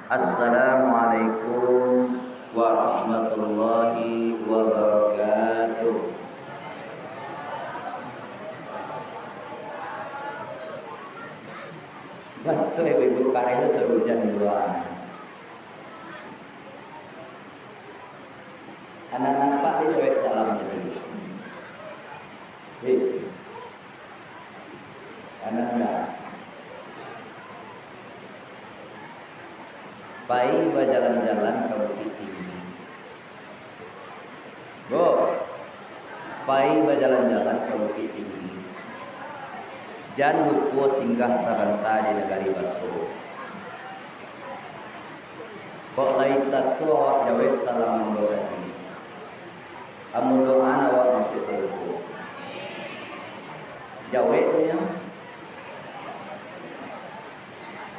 Assalamualaikum warahmatullahi wabarakatuh. Betul ibu-ibu karya serujan dua. Anak-anak Pak di cewek salamnya dulu. Anak-anak Pai berjalan-jalan ke Bukit Tinggi. Bu, Pai berjalan-jalan ke Bukit Tinggi. Jan lupa singgah sebentar di negari Baso. Kok lain satu awak jawab salam doa ini. Amun doa awak masuk surga. Jawabnya.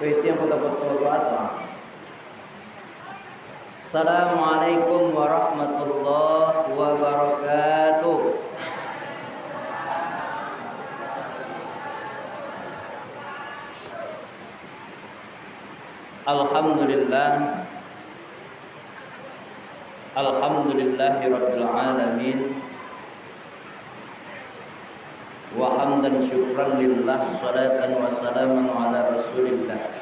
Itu yang betul-betul doa tu. Assalamualaikum warahmatullahi wabarakatuh. Alhamdulillahirabbil alamin. Wa hamdan syukran lillah, salatan wa salaman ala rasulillah.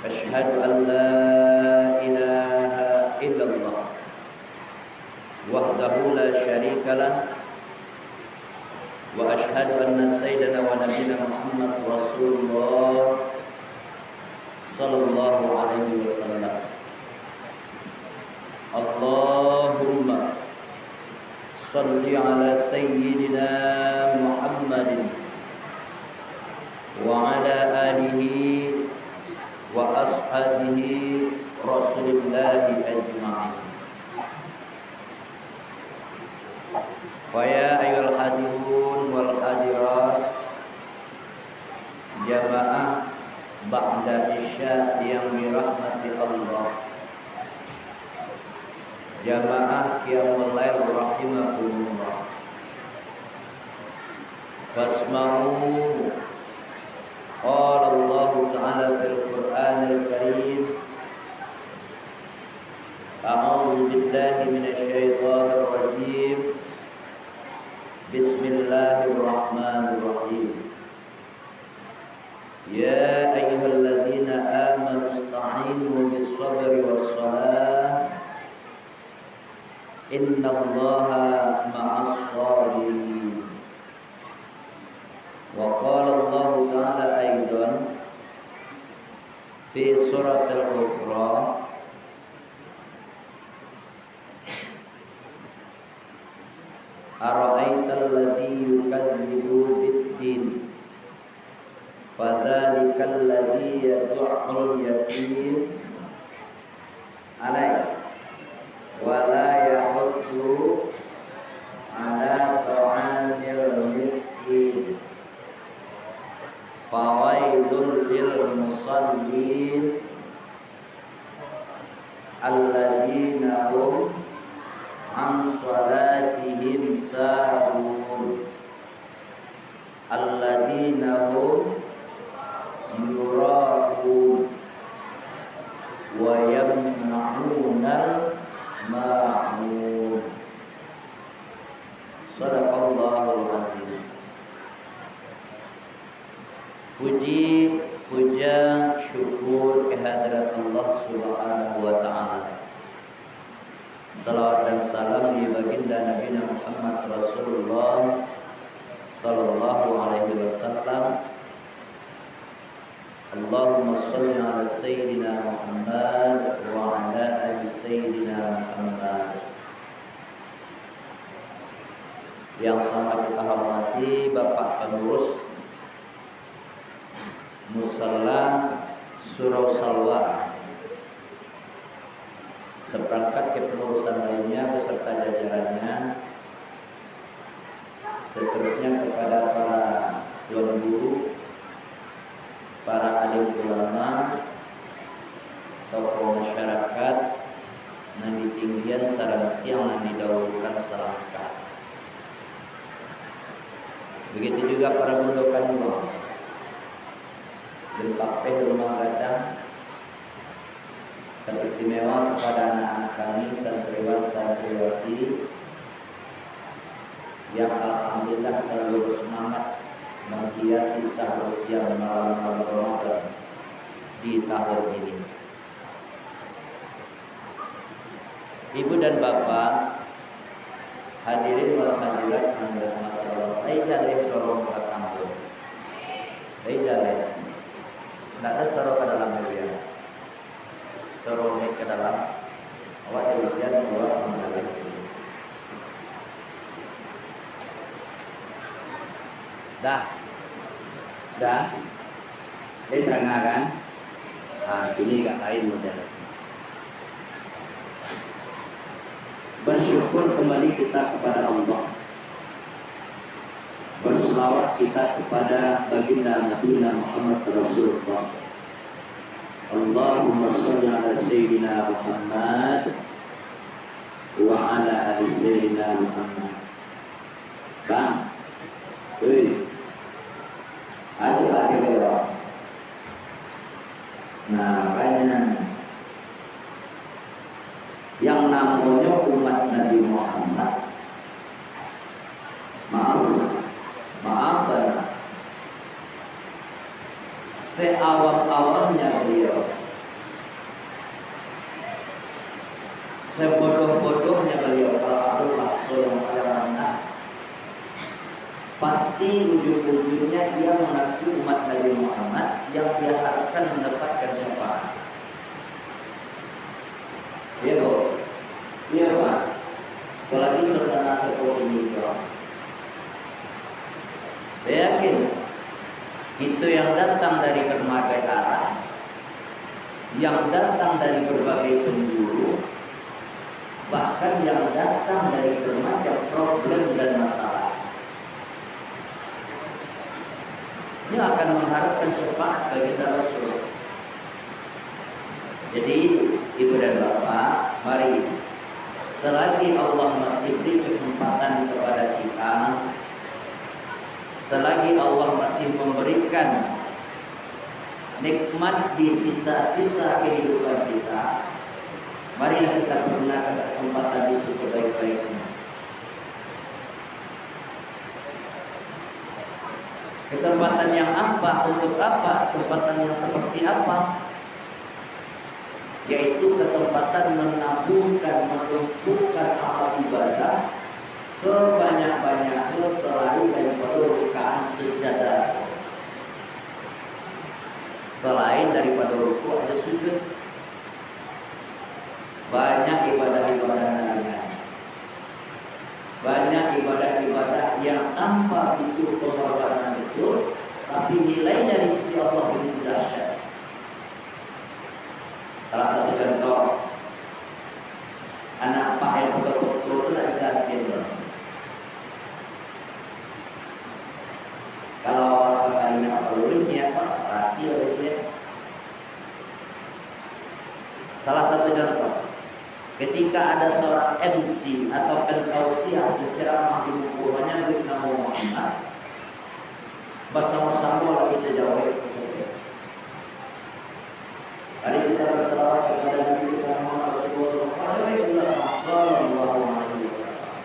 Asyhadu an la ilaha illallah wahdahu la syarika lah, wa asyhadu anna sayyidana wa nabiyana Muhammad Rasulullah sallallahu alaihi wasallam. Allahumma salli ala sayyidina Muhammadin wa ala alihi wa ashabihi rasulillahi ajma'in. Faya ayyuhal hadirun wal hadirat, jamaah ba'da isya yang dirahmati Allah, jamaah qiyamul lail rahimakumullah. Fasma'u qala Allah ta'ala fil Qur'anil Karim. A'udzu billahi minasy syaithanir rajim. Bismillahirrahmanirrahim. Ya ayyuhalladzina amanu ista'inu bis-sabri was-salah. Innallaha ma'as-sabirin. Wa qala Allah ta'ala aidan fi surat al-Ukhra. Ara'aital ladzi yukadzibu bid-din fadzalikal ladzi yad'ul yatim alai wa la yahuddu ala ta'amil miskin fawailul lil musallin alladzina hum an salatihim sahun alladzina hum yura'un wa yamna'unal ma'un. Shadaqallahul azim. Puji, puja, syukur kehadirat Allah Subhanahu wa ta'ala. Salawat dan salam di baginda Nabi Muhammad Rasulullah sallallahu alaihi wasallam. Allahumma shalli ala sayyidina Muhammad wa ala ali sayyidina Muhammad. Yang sangat kita hormati Bapak Pengurus Musalla Surau Salwa, seperangkat kepengurusan lainnya beserta jajarannya, seterusnya kepada para tuan guru, para alim ulama, tokoh masyarakat, dan ditinggian sarang tiang yang didahulukan selangkah. Begitu juga para bundokan uang, dan papeh rumah gadang, Teristimewa kepada anak-anak kami santriwan santriwati yang alhamdulillah selalu bersemangat menghiasi sahur siang malam-malam Ramadan di tahun ini. Ibu dan bapak, hadirin wal hadirat yang dirahmati Allah. Aijale sorong ke kampung. Aijale. Tidak ada sorong ke dalam dunia. Sorong ke dalam. Awak ujian awak mengalir. Dah. Ini terangkan kan? Ini gak lain model. Bersyukur kembali kita kepada Allah. Berselawat kita kepada baginda Nabi Muhammad Rasulullah. Allahumma shalli ala Sayyidina Muhammad wa ala ali Sayyidina Muhammad. Bang, aja ya. Nah, makanya yang namanya umat Nabi Muhammad, maaf, seawam-awamnya beliau, sebodoh-bodohnya beliau, kalau aku maksud yang rendah, pasti ujung-ujungnya dia mengaku umat Nabi Muhammad yang dia harapkan mendapatkan syafaat. Iya kok, iya Pak. Apalagi suasana seperti ini, Pak. Saya yakin itu yang datang dari berbagai arah, yang datang dari berbagai penjuru, bahkan yang datang dari bermacam problem dan masalah. Ini akan mengharapkan syafaat bagi Rasul. Jadi ibu dan bapak, mari selagi Allah masih beri kesempatan kepada kita, selagi Allah masih memberikan nikmat di sisa-sisa kehidupan kita, marilah kita menggunakan kesempatan itu sebaik-baiknya. Kesempatan yang apa? Untuk apa? Kesempatan yang seperti apa? Yaitu kesempatan menabungkan, menumpukan amal ibadah sebanyak-banyaknya selain daripada rukaan sejadah. Selain daripada ruku ada sujud. Banyak ibadah-ibadah lainnya. Banyak ibadah-ibadah yang tanpa butuh pengorbanan itu, tapi nilainya di sisi Allah begitu dahsyat. Salah satu contoh, anak pak yang betul-betul itu tidak bisa tidur. Kalau orang kalinya apa lulutnya, pak serati oleh dia. Salah satu contoh, ketika ada seorang MC atau pentausiah berceramah di bukunya Nabi Muhammad, bersama-sama kita jawab. Hari kita berselawat kepada Nabi kita Muhammad Rasulullah sallallahu alaihi wasallam.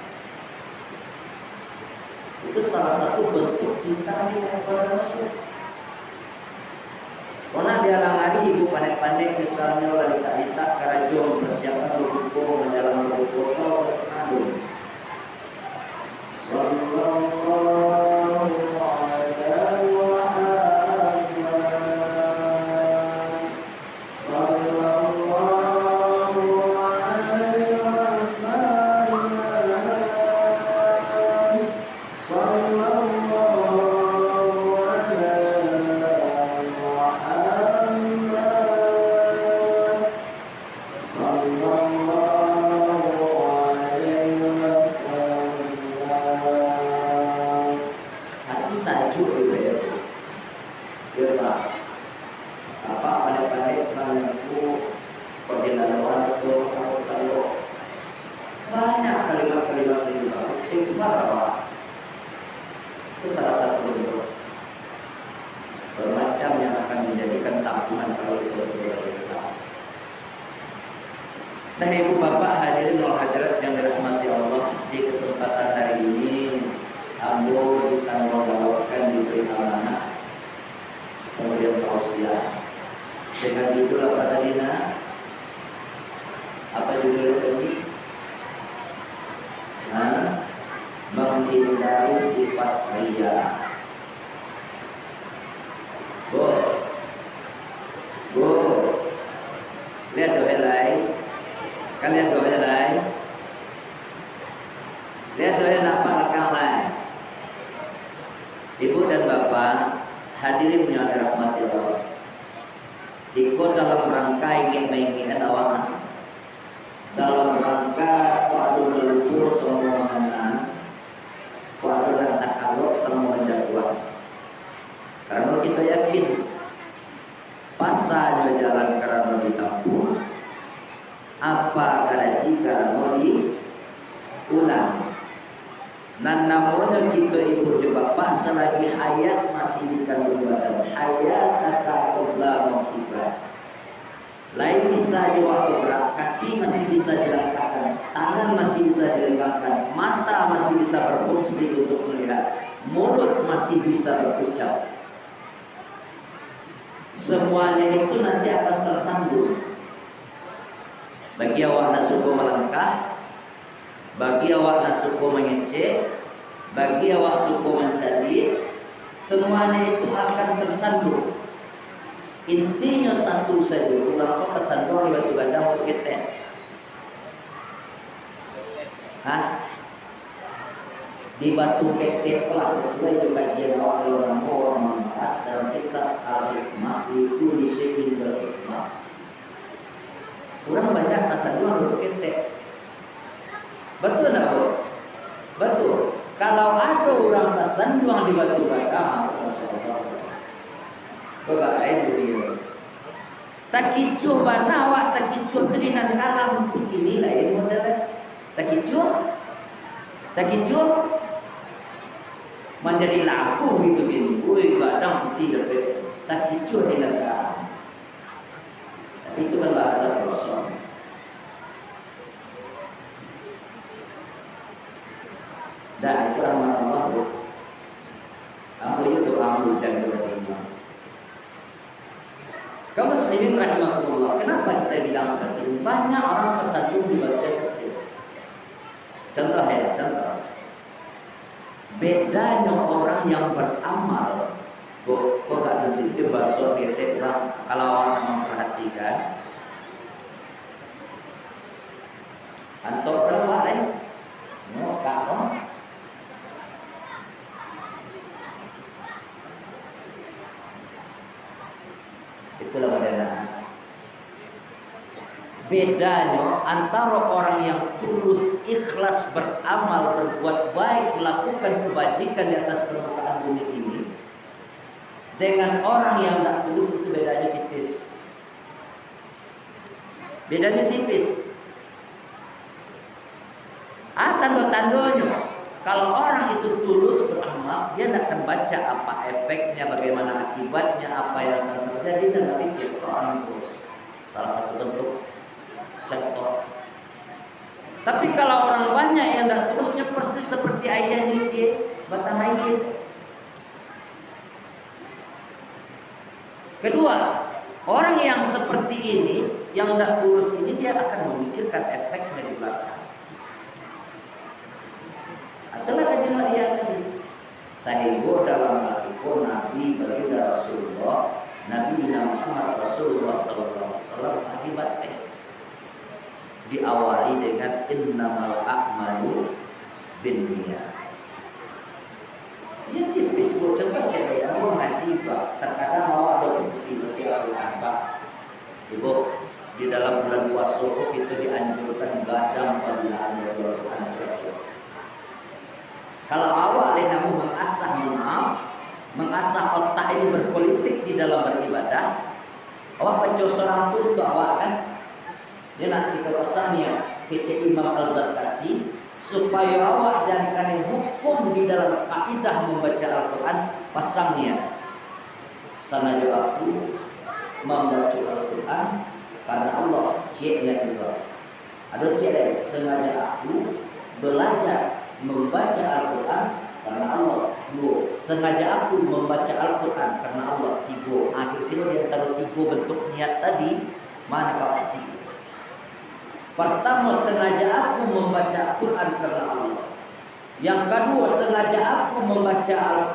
Itu salah satu bentuk cinta kepada Rasul. Karena dia langari ibu pandai-pandai misalnya wanita-wanita kerajaan persiapan berbuku menjalankan berbuku atau bersenandung. Sallallahu Nah, ibu bapak hadirin wal hadirat yang dirahmati Allah, di kesempatan hari ini ambo ditanggungjawabkan diberi amanah kemudian tausiah dengan judul apa tadi nak? Apa judulnya tadi? Menghindari sifat ria. Bu, lihat doa lain. Kalian doa lain. Lihat doa apa belakang lain. Ibu dan bapak hadirin yang dirahmati Allah. Ikut dalam rangka ingin menginginkan awaman. Dalam rangka kuadu leluhur semua mengenang, kuadu dan takaluk semua menjatuhan. Karena kita yakin pasanya jalan karena ditempuh, apa kada jika mau diulang. Dan namanya kita ibu juga pas selagi hayat masih di kandung badan, hayat kata qabla mautiha. Lain bisa di waktu gerak, kaki masih bisa dilangkahkan, tangan masih bisa dilengkapkan, mata masih bisa berfungsi untuk melihat, mulut masih bisa berucap. Semuanya itu nanti akan tersambung. Bagi awak nasuku melangkah, bagi awak nasuku mengecek, bagi awak suku mencari, semuanya itu akan tersambung. Intinya satu saja, orang kau tersandung di batu ganda untuk kita. Di batu ketek pula sesuai dengan kajian awal orang membahas dalam kitab Al-Hikmah itu disiplin berhikmah. Kurang banyak tersandung untuk ketek. Betul tak bu? Betul. Kalau ada orang tersandung di batu ganda, bagaimana dia? Tak kicuh bana awak tak kicuh terinan kalam begini lain modalnya. Tak kicuh menjadi laku gitu gini. Woi kadang tidak tak kicuh di negara. Tapi itu kan bahasa kosong. Dan itu rahmat Allah bu. Ambo itu ambo jangan berterima. Kaum muslimin rahimahullah, kenapa kita bilang seperti ini? Banyak orang tersandung di batu kecil. Contoh ya, contoh. Bedanya orang yang beramal, kok gak sensitif bakso seketik lah. Kalau orang memperhatikan, antok serba mau kau. Itulah modalnya. Bedanya antara orang yang tulus ikhlas beramal, berbuat baik, melakukan kebajikan di atas permukaan bumi ini, dengan orang yang tidak tulus itu bedanya tipis. Bedanya tipis. Tanda-tandanya kalau orang itu tulus beramal, dia tidak akan baca apa efeknya, bagaimana akibatnya, apa yang akan terjadi, dan berpikir orang tulus. Salah satu bentuk contoh. Tapi kalau orang banyak yang tidak tulusnya persis seperti ayah ini, batang ayis. Kedua, orang yang seperti ini, yang tidak tulus ini, dia akan memikirkan efeknya di belakang. Itulah kajian dia tadi. Sahibu dalam artikel Nabi baginda Rasulullah, Nabi Muhammad Rasulullah SAW akibatnya diawali dengan innamal a'malu binniyat. Dia tipis bocor baca ya, mau ngaji pak. Terkadang mau ada posisi baca Al-Quran. Ibu, di dalam bulan puasa itu dianjurkan gadang pembacaan Al-Quran cocok. Kalau awak lenamu mengasah otak ini berpolitik di dalam beribadah, awak baca seorang tu awak kan, dia nanti kepesannya kece Imam Al-Zarqasi supaya awak jangan kena hukum di dalam kaidah membaca Al-Quran pasangnya. Sana aku membaca Al-Quran karena Allah ceknya juga. Ada ciri sengaja aku belajar membaca Al-Quran karena Allah. Dua, sengaja aku membaca Al-Quran karena Allah. Tiga, akhirnya di antara tiga bentuk niat tadi mana kau kecil? Pertama, sengaja aku membaca Al-Quran karena Allah. Yang kedua, sengaja aku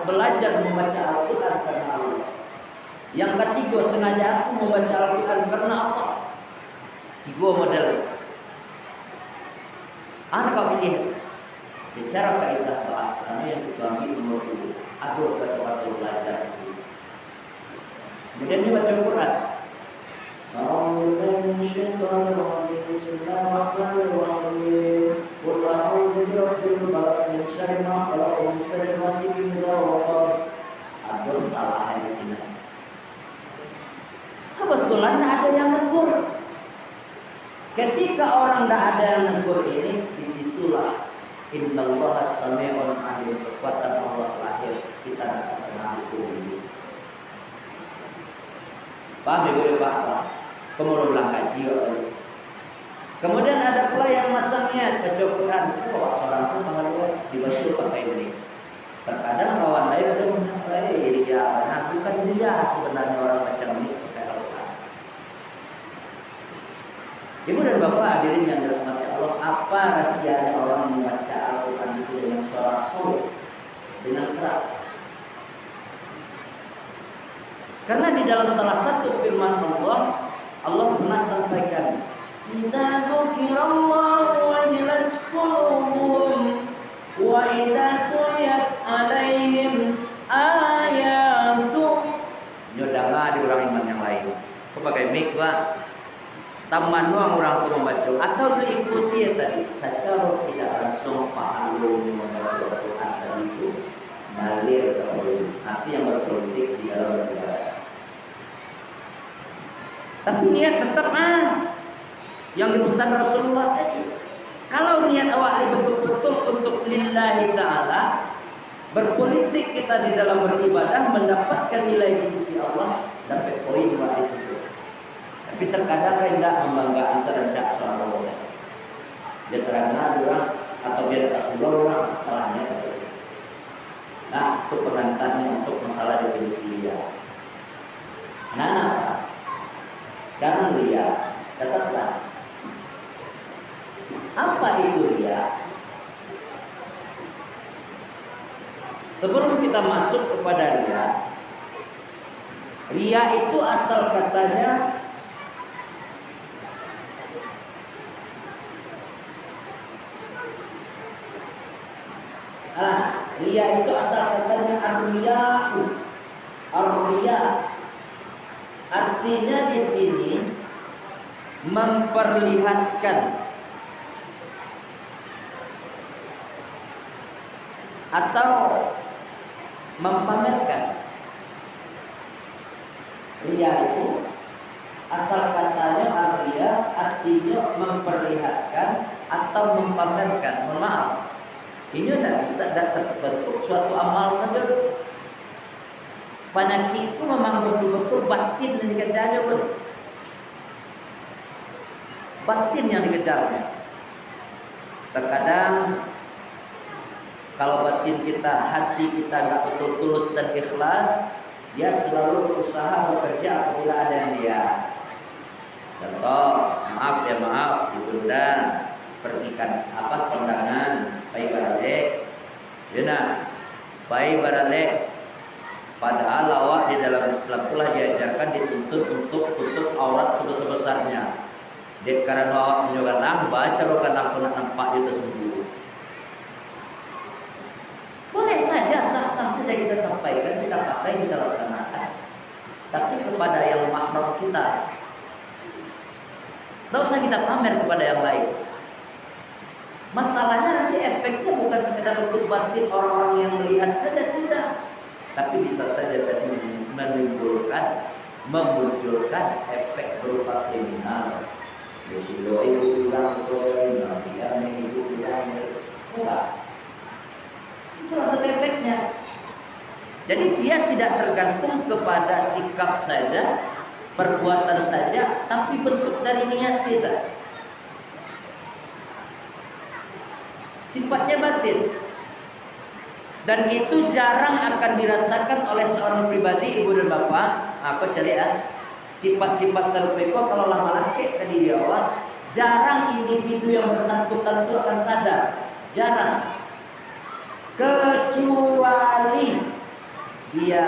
belajar membaca Al-Quran karena Allah. Yang ketiga, sengaja aku membaca Al-Quran karena Allah. Tiga model. Kau pilih secara kaidah bahasa yang kita ambil nomor 2. Ada kata-kata belajar. Kemudian dia baca Quran. Bismillahirrahmanirrahim. Qul a'udzu birabbil falaq min syarri ma khalaq wa min syarri ghasiqin idza waqab. Ada salah di sini. Kebetulan ada yang negur. Ketika orang tidak ada yang negur ini, disitulah innallaha sami'un 'alim, kekuatan Allah lahir. Kita tidak pernah diuji. Paham ibu bapak? Kemudian ulang kaji. Kemudian ada pula yang masang niat baca Quran. Wah, seorang sama dibaca pakai ini. Terkadang kawan lain itu menilai dia, nah bukan dia sebenarnya orang macam ini. Ibu dan bapak hadirin yang dirahmati Allah, apa rahasianya orang membaca Al-Quran itu dengan suara sulit, dengan keras? Karena di dalam salah satu firman Allah, Allah pernah sampaikan, "Idza dzukirallahu wajilat qulubuhum wa idza tuliyat 'alaihim ayatu." Nyodanga di orang iman yang lain. Kebagai mik Pak. Taman doang orang itu membaca atau diikuti ya tadi secara tidak langsung paham membaca Al-Quran tadi itu ngalir atau hati yang berpolitik di dalam beribadah. Tapi niat tetap yang dipesan Rasulullah tadi. Kalau niat awak betul-betul untuk lillahi ta'ala, berpolitik kita di dalam beribadah mendapatkan nilai di sisi Allah, dapat poin di situ. Tapi terkadang tidak membanggakan serencak soal dosa. Dia terangkan orang atau dia Rasulullah orang salahnya. Nah, itu pengantarnya untuk masalah definisi ria. Nah, sekarang ria, catatlah. Apa itu ria? Sebelum kita masuk kepada ria itu asal katanya ria itu asal katanya ar-riya. Artinya di sini memperlihatkan atau mempamerkan. Ria itu asal katanya ar-riya artinya memperlihatkan atau mempamerkan. Mohon maaf. Ini tidak bisa terbentuk suatu amal saja. Penyakitku memang betul-betul batin yang dikejarnya, batin yang dikejarnya. Terkadang kalau batin kita, hati kita nggak betul tulus dan ikhlas, dia selalu berusaha bekerja apabila ada yang lihat. Contoh, maaf ditunda pergikan kondangan bayi barale, bayi barale. Padahal awak di dalam Islam telah diajarkan dituntut untuk tutup aurat sebesar-besarnya. Dek karena awak menyogalang baca rokan aku nak nampak itu sungguh. Boleh saja sah-sah saja kita sampaikan, kita pakai, kita laksanakan. Tapi kepada yang mahram kita, tidak usah kita pamer kepada yang lain. Masalahnya nanti efeknya bukan sekedar untuk batin orang-orang yang melihat saja, tidak. Tapi bisa saja tadi memunculkan efek berupa kriminal. Yosilo itu kurang kriminal, dia itu kurang kurang. Salah satu efeknya. Jadi dia tidak tergantung kepada sikap saja, perbuatan saja, tapi bentuk dari niat kita. sifatnya batin. Dan itu jarang akan dirasakan oleh seorang pribadi, ibu dan bapak. Apa cari ya? Sifat-sifat serupa itu kalau lama laki ke diri awak, jarang individu yang bersangkutan itu akan sadar. Jarang. Kecuali dia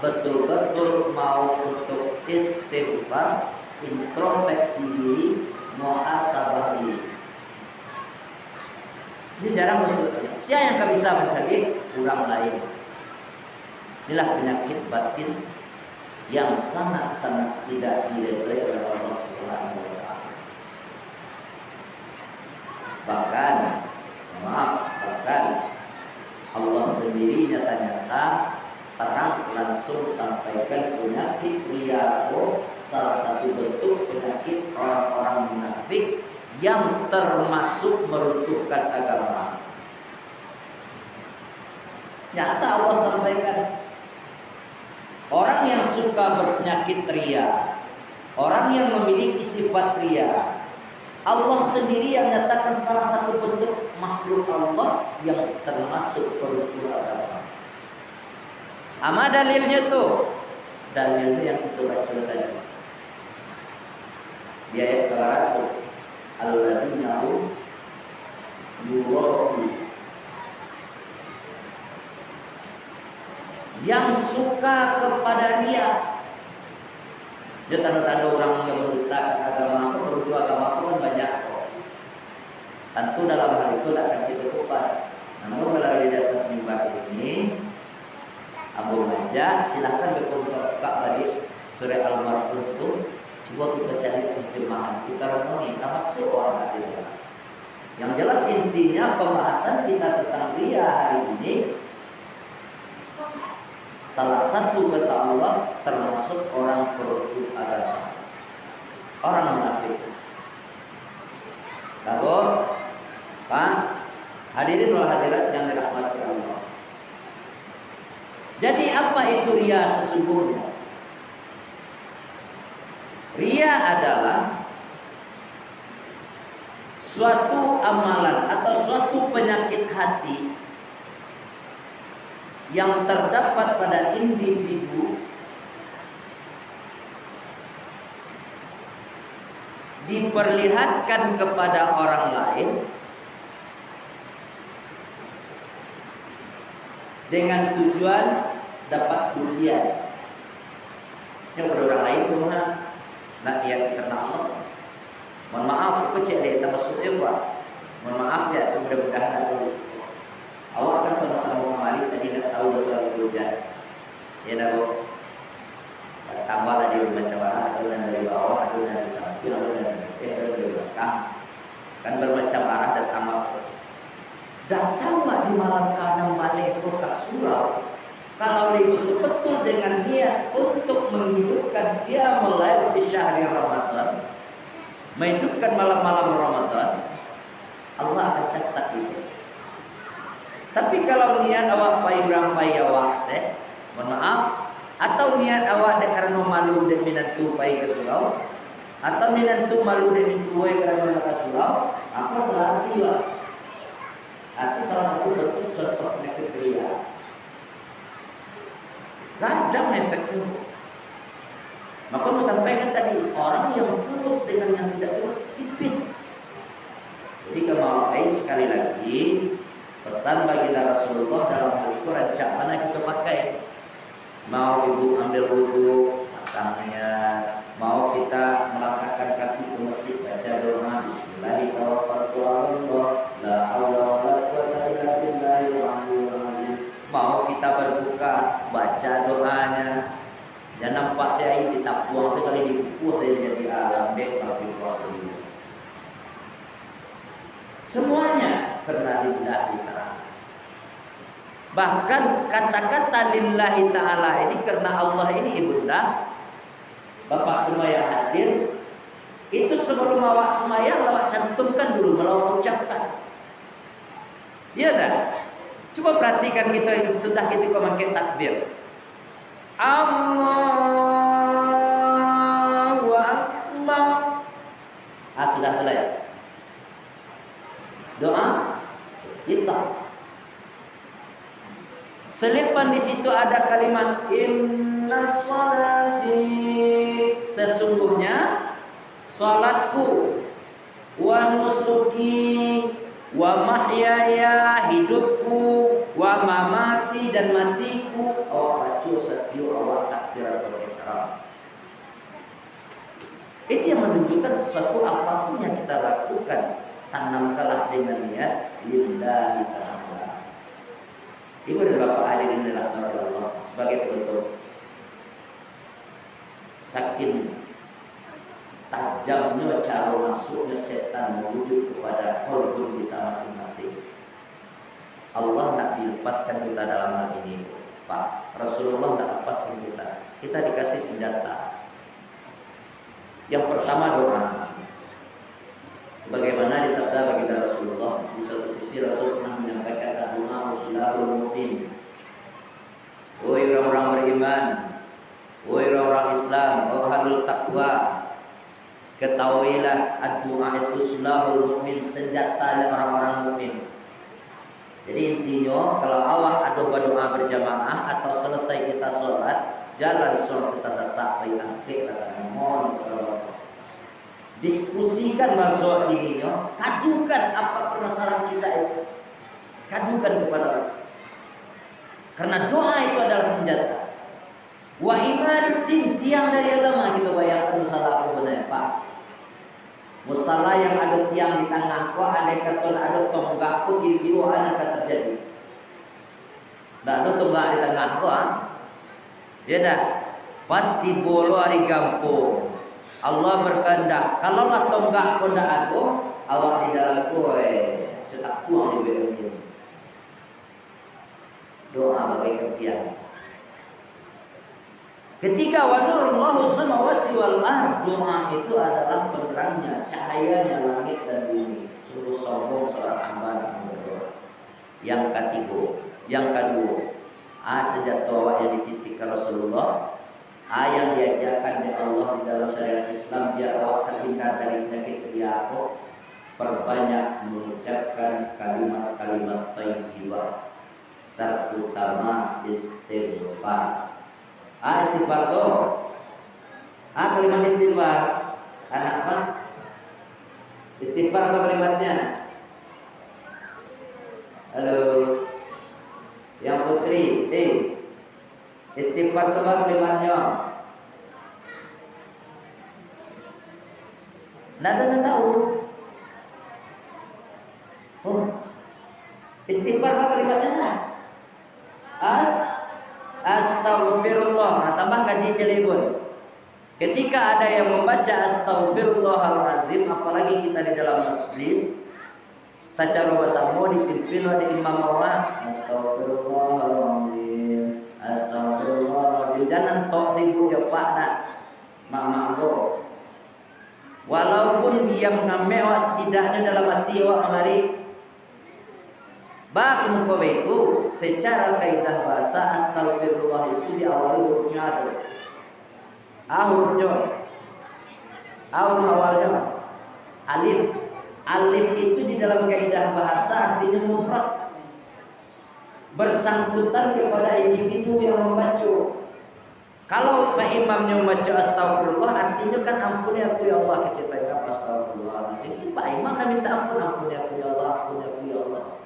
betul-betul mau untuk istighfar, introspeksi diri, muhasabah diri. Ini jarang untuk siapa yang gak bisa mencari orang lain. Inilah penyakit batin yang sangat-sangat tidak diridhoi oleh Allah Subhanahu wa taala. Bahkan Allah sendiri nyata-nyata terang langsung sampaikan penyakit riya, salah satu bentuk penyakit orang-orang munafik yang termasuk meruntuhkan agama. Nyata Allah sampaikan, orang yang suka berpenyakit riya, orang yang memiliki sifat riya, Allah sendiri yang nyatakan salah satu bentuk makhluk Allah yang termasuk peruntuhan agama. Ama dalilnya tuh, dalilnya yang kita baca tadi. Di ayat ke-100, alladzina yuradu, yang suka kepada riya. Dia tanda-tanda orang yang mendustakan agama, berdoa agama pun banyak kok. Tentu dalam hal itu tidak akan kita kupas. Namun kalau di atas mimbar ini, Abu Majah silahkan buka balik surah Al-Mar'un itu. Coba kita cari terjemahan, kita renungi termasuk orang itu. Yang jelas intinya pembahasan kita tentang riya hari ini, salah satu kata Allah termasuk orang peruntuk agama, orang munafik. Lalu, Pak, hadirin wal hadirat yang dirahmati Allah. Jadi apa itu riya sesungguhnya? Riya adalah suatu amalan atau suatu penyakit hati yang terdapat pada individu diperlihatkan kepada orang lain dengan tujuan dapat pujian. Yang pada orang lain cuma nak niat karena Allah. Mohon maaf, aku cek deh termasuk Pak. Mohon maaf ya, mudah-mudahan aku di situ. Awak kan sama-sama kemarin tadi nak tahu soal hujan. Ya nak, tambah dari bermacam-macam, ada yang dari bawah, ada yang dari samping, ada yang dari belakang. Kan bermacam arah dan amal. Datang di malam kadang balik ke surau. Kalau dia betul-betul dengan niat untuk menghidupkan dia mulai di syahri Ramadan, menghidupkan malam-malam Ramadan, Allah akan catat itu. Tapi kalau niat awak payurang payawak mohon maaf, atau niat awak karena malu dan minantu pay ke surau, atau minantu malu dan intuai karena ke surau, apa salah dia? Itu salah satu bentuk contoh penyakit riya. Kadang efeknya. Maka mau sampaikan tadi, orang yang tulus dengan yang tidak tulus tipis. Jadi kalau sekali lagi pesan baginda Rasulullah dalam hal itu rancak mana kita pakai. Mau ibu ambil wudhu, masangnya. Mau kita melangkahkan kaki ke masjid, baca doa Bismillahirrahmanirrahim, la haula wala quwwata illa billahil aliyyil azim. Mau kita berbuka, baca doanya. Jangan nampak saya ini kita buang sekali di buku saya jadi alam dek tapi ini. Semuanya karena lillahi ta'ala. Bahkan kata-kata lillahi ta'ala ini karena Allah ini ibunda. Bapak semua yang hadir, itu sebelum awak semayang awak cantumkan dulu, kalau ucapkan. Iya dah. Coba perhatikan kita sudah kita memakai takbir. Allahu Akbar. Sudah mulai. Doa kita. Selipan di situ ada kalimat inna sholati, sesungguhnya salatku, wa nusuki, wa mahyaya, hidupku, wa mamati, dan matiku, acu satyu awak takbiratul ihram. Itu yang menunjukkan sesuatu apapun yang kita lakukan, tanamkanlah dengan niat lillahi ta'ala. Ibu dan bapak hadirin dirahmati Allah, sebagai penutup, saking tajamnya cara masuknya setan menuju kepada qalbun kita masing-masing, Allah nak dilepaskan kita dalam hal ini, Pak. Rasulullah nak lepaskan kita. Kita dikasih senjata. Yang pertama doa. Sebagaimana disabda baginda Rasulullah, di satu sisi Rasul pernah menyampaikan doa silahul mu'min. Wahai orang-orang beriman, wahai orang-orang Islam, ahlul taqwa, ketahuilah doa itu silahul mu'min, senjata orang-orang mukmin. Jadi intinya kalau awak ada berdoa berjamaah atau selesai kita sholat, jalan sholat serta sampai akhir kata mohon kepada Allah. Diskusikan masalah dirinya, kadukan apa permasalahan kita itu, kadukan kepada Allah. Karena doa itu adalah senjata. Wa imaduddin, tiang dari agama. Kita bayangkan musala apa benar Pak? Musala yang ada tiang di tengah kau, andai kata ada tonggak kau, kira-kira apa akan terjadi? Tak ada tonggak di tengah kau, ya dah, pasti bolo hari gampung. Allah berkehendak, kalau lah tonggak kau dah ada, awak di dalam kau, cetak tuang di BMI. Doa bagaikan tiang. Ketiga, wa nurullahu samawati wal ard, doa itu adalah penerangnya, cahayanya langit dan bumi. Sungguh sombong seorang hamba yang berdoa. Yang ketiga, yang kedua, sejak awak yang dititikkan Rasulullah, yang diajarkan oleh Allah di dalam syariat Islam, biar awak terhindar dari penyakit riya, perbanyak mengucapkan kalimat-kalimat thayyibah, terutama istighfar. Istighfar tu, kalimat istighfar, anak apa? Istighfar apa kalimatnya? Halo, yang putri, istighfar apa kalimatnya? Nada tahu. Istighfar apa kalimatnya? Astaghfirullah. Tambah kaji Cilebon. Ketika ada yang membaca astaghfirullahalazim, apalagi kita di dalam majlis, secara bahasa mau dipimpin oleh imam awak, astaghfirullahalazim, astaghfirullahalazim. Jangan tok sibuk ya Pak nak, mak go. Walaupun diam ngamek setidaknya dalam hati awak mari. Bahkan kau itu secara kaidah bahasa astaghfirullah itu diawali hurufnya ada. Hurufnya. Huruf awalnya alif. Alif itu di dalam kaidah bahasa artinya mufrad. Bersangkutan kepada individu yang membaca. Kalau Pak Imamnya membaca astagfirullah, artinya kan ampuni aku ya Allah, keciptain apa astagfirullah. Itu Pak Imam minta ampuni aku ya Allah, ampuni aku ya Allah.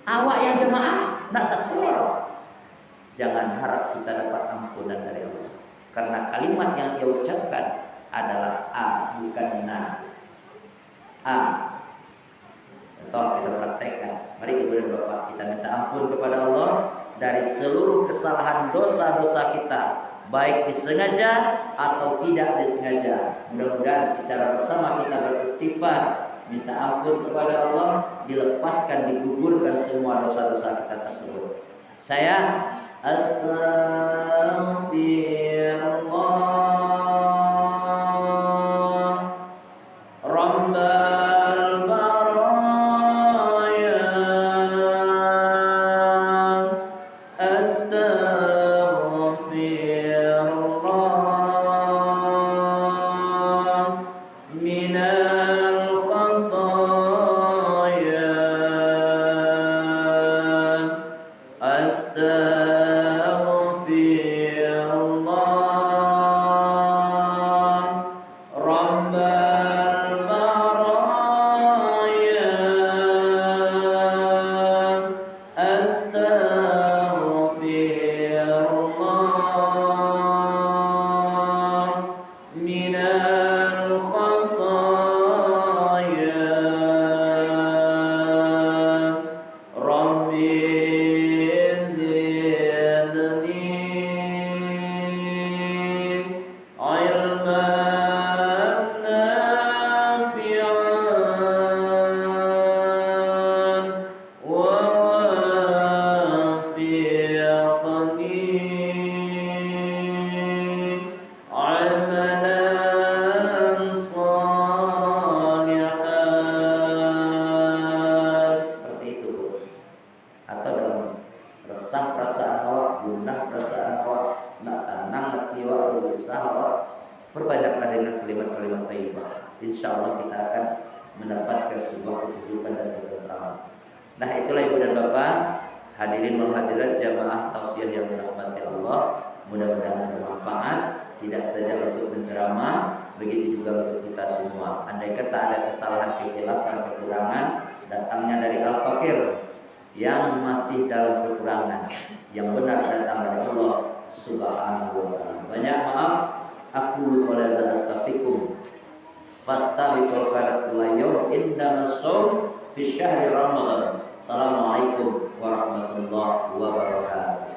Awak yang jemaah nak satu ya. Jangan harap kita dapat ampunan dari Allah, karena kalimat yang dia ucapkan adalah bukan na. Tolong kita praktekkan. Mari ibu dan bapak, kita minta ampun kepada Allah dari seluruh kesalahan dosa-dosa kita, baik disengaja atau tidak disengaja. Mudah-mudahan secara bersama kita beristighfar, minta ampun kepada Allah, dilepaskan, digugurkan semua dosa-dosa kita tersebut. Saya astaghfirullah rabbal baraya, astaghfirullah minal khataya perbanyaklah dengan kalimat-kalimat thayyibah. Insya Allah kita akan mendapatkan sebuah kesejukan dan ketentraman. Nah, itulah ibu dan bapak, hadirin wal hadirat jamaah tausiah yang dirahmati Allah. Mudah-mudahan bermanfaat, tidak saja untuk penceramah, begitu juga untuk kita semua. Andai kata ada kesalahan, kekhilafan, kekurangan, datangnya dari Al-Fakir yang masih dalam kekurangan, yang benar datang dari Allah Subhanahu wa ta'ala. Banyak maaf. Aku qala za astaghfirukum fastabiqul khairat layum inna shaum fi syahri Ramadan. Assalamualaikum warahmatullahi wabarakatuh.